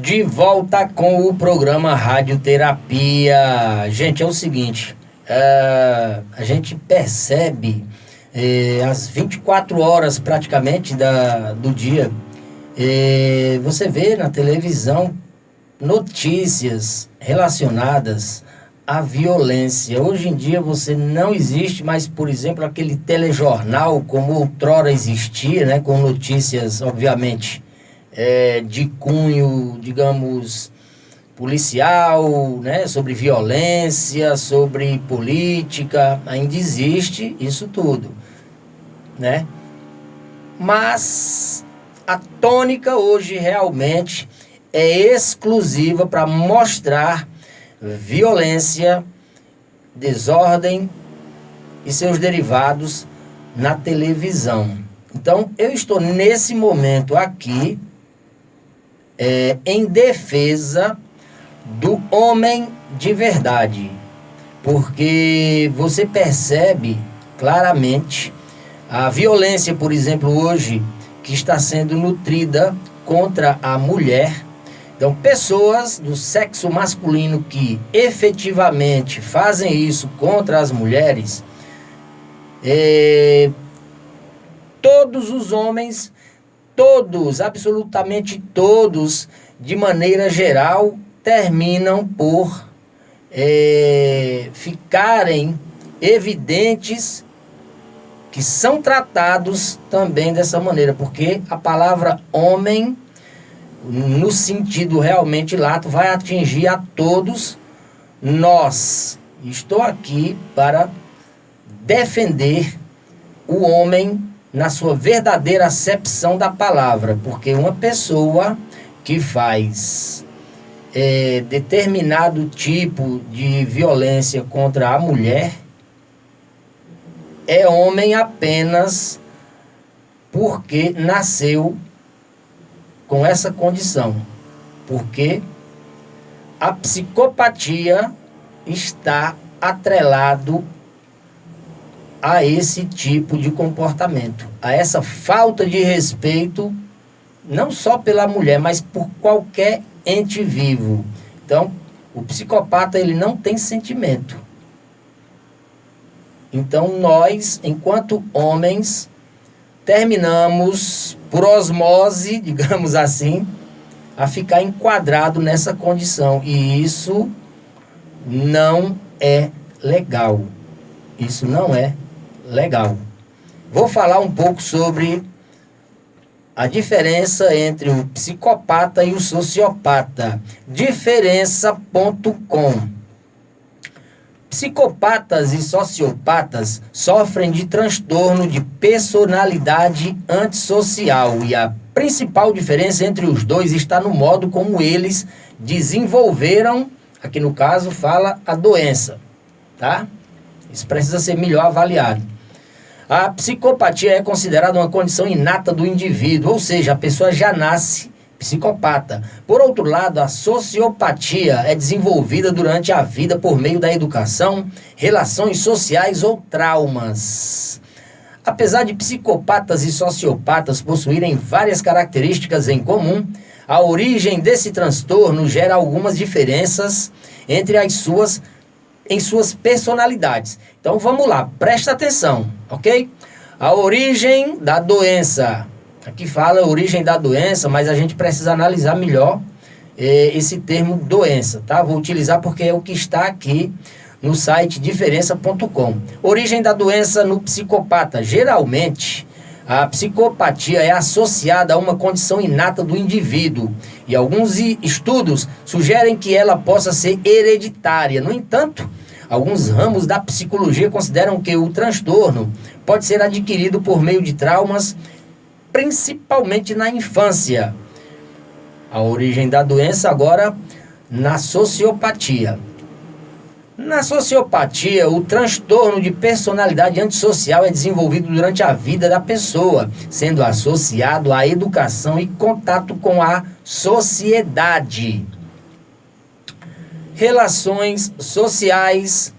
De volta com o programa Radioterapia. Gente, é o seguinte, a gente percebe às 24 horas praticamente do dia, você vê na televisão notícias relacionadas à violência. Hoje em dia você não existe mais, por exemplo, aquele telejornal como outrora existia, né, com notícias, obviamente, de cunho, digamos, policial, né, sobre violência, sobre política. Ainda existe isso tudo, né? Mas a tônica hoje realmente é exclusiva para mostrar violência, desordem e seus derivados na televisão. Então, eu estou nesse momento aqui em defesa do homem de verdade, porque você percebe claramente a violência, por exemplo, hoje, que está sendo nutrida contra a mulher. Então, pessoas do sexo masculino que efetivamente fazem isso contra as mulheres, todos os homens, todos, absolutamente todos, de maneira geral, terminam por ficarem evidentes que são tratados também dessa maneira, porque a palavra homem, no sentido realmente lato, vai atingir a todos nós. Estou aqui para defender o homem na sua verdadeira acepção da palavra, porque uma pessoa que faz determinado tipo de violência contra a mulher é homem apenas porque nasceu com essa condição, porque a psicopatia está atrelado a esse tipo de comportamento, a essa falta de respeito, não só pela mulher, mas por qualquer ente vivo. Então, o psicopata, ele não tem sentimento. Então, nós, enquanto homens, terminamos, por osmose, digamos assim, a ficar enquadrado nessa condição. E isso não é legal. Isso não é legal. Vou falar um pouco sobre a diferença entre o psicopata e o sociopata. Diferença.com. Psicopatas e sociopatas sofrem de transtorno de personalidade antissocial, e a principal diferença entre os dois está no modo como eles desenvolveram, aqui no caso fala a doença, tá? Isso precisa ser melhor avaliado. A psicopatia é considerada uma condição inata do indivíduo, ou seja, a pessoa já nasce psicopata. Por outro lado, a sociopatia é desenvolvida durante a vida por meio da educação, relações sociais ou traumas. Apesar de psicopatas e sociopatas possuírem várias características em comum, a origem desse transtorno gera algumas diferenças entre em suas personalidades. Então vamos lá, presta atenção, ok? A origem da doença. Aqui fala a origem da doença, mas a gente precisa analisar melhor esse termo doença, tá? Vou utilizar porque é o que está aqui no site diferença.com. Origem da doença no psicopata. Geralmente, a psicopatia é associada a uma condição inata do indivíduo, e alguns estudos sugerem que ela possa ser hereditária. No entanto, alguns ramos da psicologia consideram que o transtorno pode ser adquirido por meio de traumas, principalmente na infância. A origem da doença agora na sociopatia. Na sociopatia, o transtorno de personalidade antissocial é desenvolvido durante a vida da pessoa, sendo associado à educação e contato com a sociedade. Relações sociais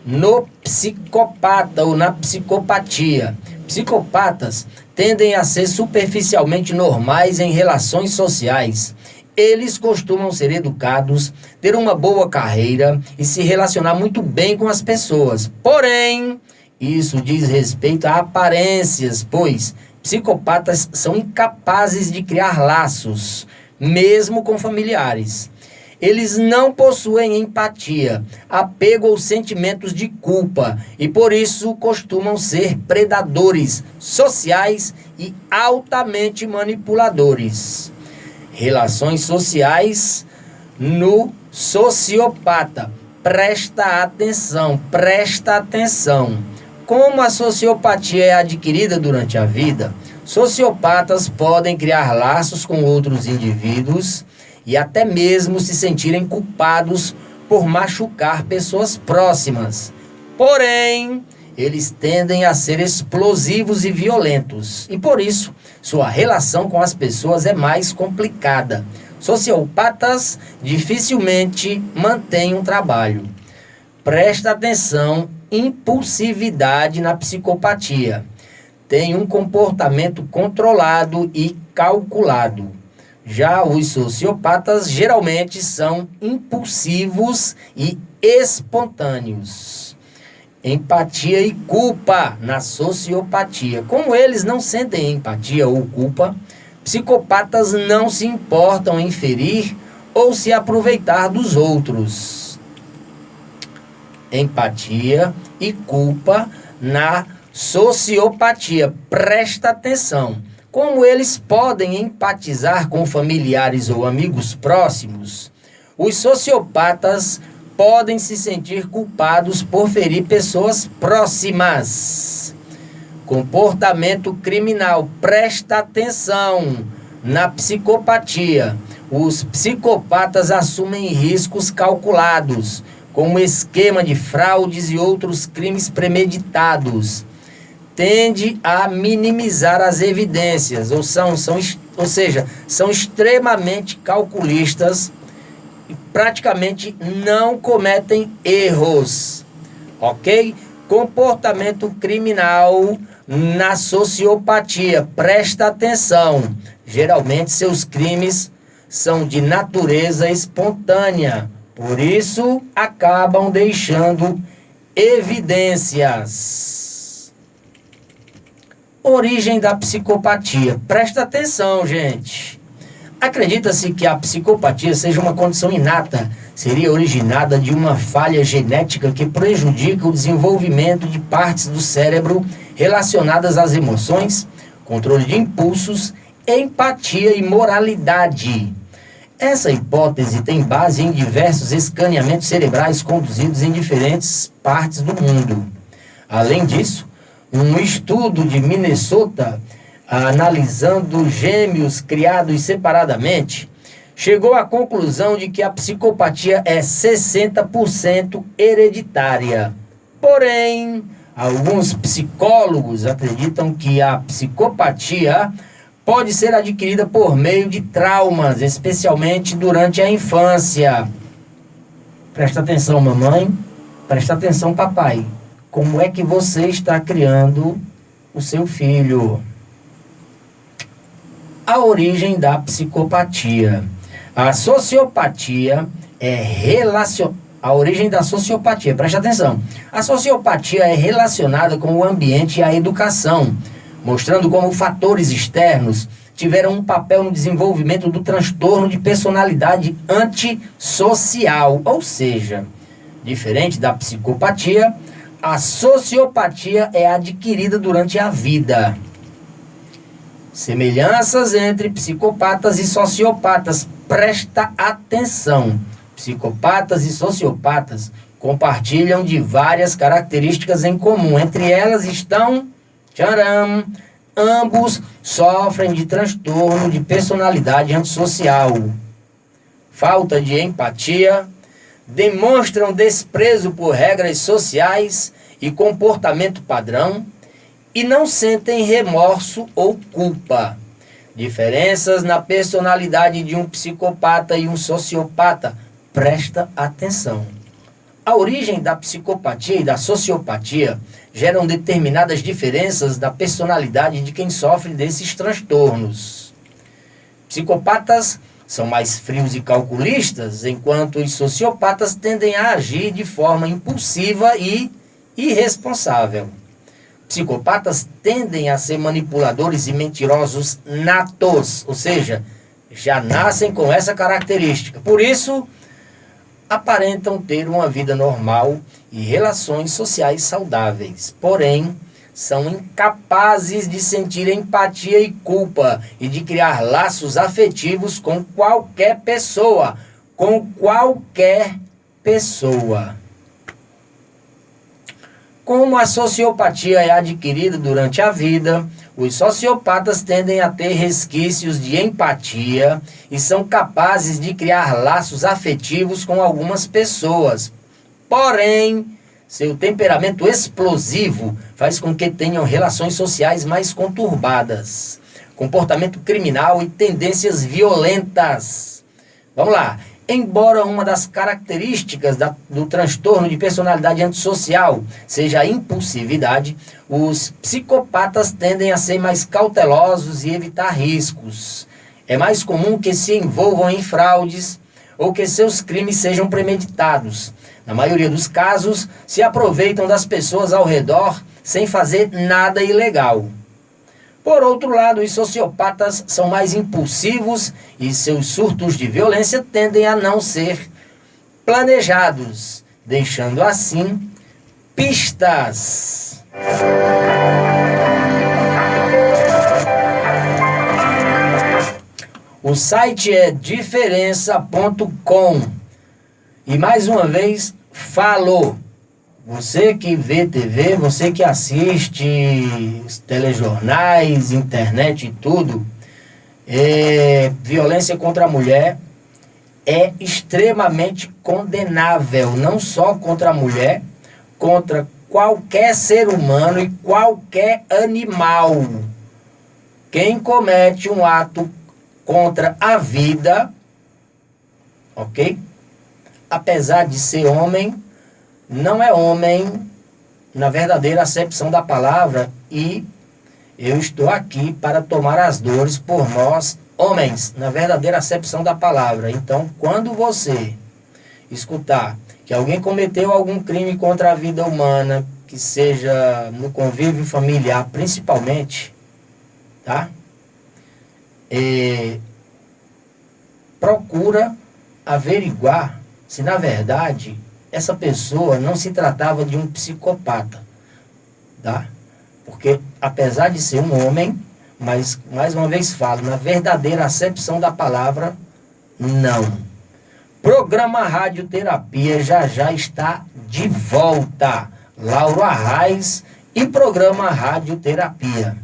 no psicopata ou na psicopatia. Psicopatas tendem a ser superficialmente normais em relações sociais. Eles costumam ser educados, ter uma boa carreira e se relacionar muito bem com as pessoas. Porém, isso diz respeito a aparências, pois psicopatas são incapazes de criar laços, mesmo com familiares. Eles não possuem empatia, apego ou sentimentos de culpa e, por isso, costumam ser predadores sociais e altamente manipuladores. Relações sociais no sociopata. Presta atenção, presta atenção. Como a sociopatia é adquirida durante a vida, sociopatas podem criar laços com outros indivíduos e até mesmo se sentirem culpados por machucar pessoas próximas. Porém, eles tendem a ser explosivos e violentos, e por isso, sua relação com as pessoas é mais complicada. Sociopatas dificilmente mantêm um trabalho. Presta atenção, impulsividade na psicopatia. Tem um comportamento controlado e calculado. Já os sociopatas geralmente são impulsivos e espontâneos. Empatia e culpa na sociopatia. Como eles não sentem empatia ou culpa, psicopatas não se importam em ferir ou se aproveitar dos outros. Empatia e culpa na sociopatia. Presta atenção. Como eles podem empatizar com familiares ou amigos próximos, os sociopatas podem se sentir culpados por ferir pessoas próximas. Comportamento criminal. Presta atenção na psicopatia. Os psicopatas assumem riscos calculados, como esquema de fraudes e outros crimes premeditados. Tende a minimizar as evidências, ou seja, são extremamente calculistas e praticamente não cometem erros, ok? Comportamento criminal na sociopatia, presta atenção, geralmente seus crimes são de natureza espontânea, por isso acabam deixando evidências. Origem da psicopatia. Presta atenção, gente. Acredita-se que a psicopatia seja uma condição inata, seria originada de uma falha genética que prejudica o desenvolvimento de partes do cérebro relacionadas às emoções, controle de impulsos, empatia e moralidade. Essa hipótese tem base em diversos escaneamentos cerebrais conduzidos em diferentes partes do mundo. Além disso, um estudo de Minnesota, analisando gêmeos criados separadamente, chegou à conclusão de que a psicopatia é 60% hereditária. Porém, alguns psicólogos acreditam que a psicopatia pode ser adquirida por meio de traumas, especialmente durante a infância. Presta atenção, mamãe. Presta atenção, papai. Como é que você está criando o seu filho? A origem da psicopatia. A sociopatia A origem da sociopatia, preste atenção. A sociopatia é relacionada com o ambiente e a educação, mostrando como fatores externos tiveram um papel no desenvolvimento do transtorno de personalidade antissocial. Ou seja, diferente da psicopatia, a sociopatia é adquirida durante a vida. Semelhanças entre psicopatas e sociopatas. Presta atenção. Psicopatas e sociopatas compartilham de várias características em comum. Entre elas estão, ambos sofrem de transtorno de personalidade antissocial, falta de empatia, demonstram desprezo por regras sociais e comportamento padrão e não sentem remorso ou culpa. Diferenças na personalidade de um psicopata e um sociopata. Presta atenção. A origem da psicopatia e da sociopatia geram determinadas diferenças da personalidade de quem sofre desses transtornos. Psicopatas são mais frios e calculistas, enquanto os sociopatas tendem a agir de forma impulsiva e irresponsável. Psicopatas tendem a ser manipuladores e mentirosos natos, ou seja, já nascem com essa característica. Por isso, aparentam ter uma vida normal e relações sociais saudáveis. Porém, são incapazes de sentir empatia e culpa e de criar laços afetivos com qualquer pessoa. Com qualquer pessoa. Como a sociopatia é adquirida durante a vida, os sociopatas tendem a ter resquícios de empatia e são capazes de criar laços afetivos com algumas pessoas. Porém, seu temperamento explosivo faz com que tenham relações sociais mais conturbadas, comportamento criminal e tendências violentas. Vamos lá. Embora uma das características do transtorno de personalidade antissocial seja a impulsividade, os psicopatas tendem a ser mais cautelosos e evitar riscos. É mais comum que se envolvam em fraudes ou que seus crimes sejam premeditados. Na maioria dos casos, se aproveitam das pessoas ao redor sem fazer nada ilegal. Por outro lado, os sociopatas são mais impulsivos e seus surtos de violência tendem a não ser planejados, deixando assim pistas. O site é diferença.com e mais uma vez falou. Você que vê TV, você que assiste os telejornais, internet e tudo, violência contra a mulher é extremamente condenável, não só contra a mulher, contra qualquer ser humano e qualquer animal. Quem comete um ato contra a vida, ok? Apesar de ser homem, não é homem na verdadeira acepção da palavra e eu estou aqui para tomar as dores por nós, homens, na verdadeira acepção da palavra. Então, quando você escutar que alguém cometeu algum crime contra a vida humana, que seja no convívio familiar principalmente, tá? Procura averiguar se na verdade essa pessoa não se tratava de um psicopata, tá? Porque apesar de ser um homem, mas mais uma vez falo, na verdadeira acepção da palavra, não. Programa Radioterapia já está de volta. Lauro Arraes e programa Radioterapia.